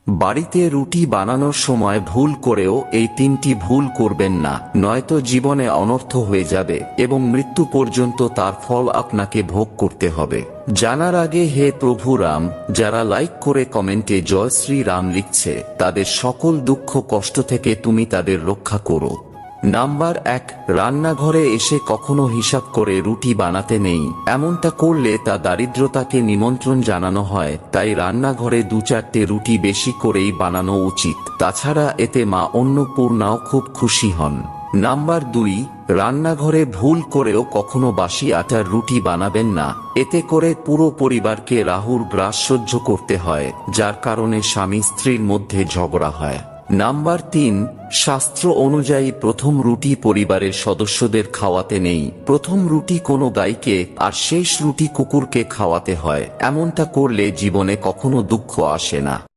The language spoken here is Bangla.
বাড়িতে রুটি বানানোর সময় ভুল করেও এই তিনটি ভুল করবেন না, নয়তো জীবনে অনর্থ হয়ে যাবে এবং মৃত্যু পর্যন্ত তার ফল আপনাকে ভোগ করতে হবে। জানার আগে হে প্রভু রাম, যারা লাইক করে কমেন্টে জয় শ্রী রাম লিখছে, তাদের সকল দুঃখ কষ্ট থেকে তুমি তাদের রক্ষা করো। নাম্বার 1, রান্নাঘরে এসে কখনো হিসাব করে রুটি বানাতে নেই। এমনটা করলে তা দারিদ্রতাকে নিমন্ত্রণ জানানো হয়, তাই রান্নাঘরে 2-4টে রুটি বেশি করেই বানানো উচিত। তাছাড়া এতে মা অন্নপূর্ণাও খুব খুশি হন। নাম্বার 2, রান্নাঘরে ভুল করেও কখনো বাসি আটার রুটি বানাবেন না। এতে করে পুরো পরিবারকে রাহুর গ্রাস সহ্য করতে হয়, যার কারণে স্বামী স্ত্রীর মধ্যে ঝগড়া হয়। নাম্বার 3, শাস্ত্র অনুযায়ী প্রথম রুটি পরিবারের সদস্যদের খাওয়াতে নেই। প্রথম রুটি কোনো গাইকে আর শেষ রুটি কুকুরকে খাওয়াতে হয়। এমনটা করলে জীবনে কখনো দুঃখ আসে না।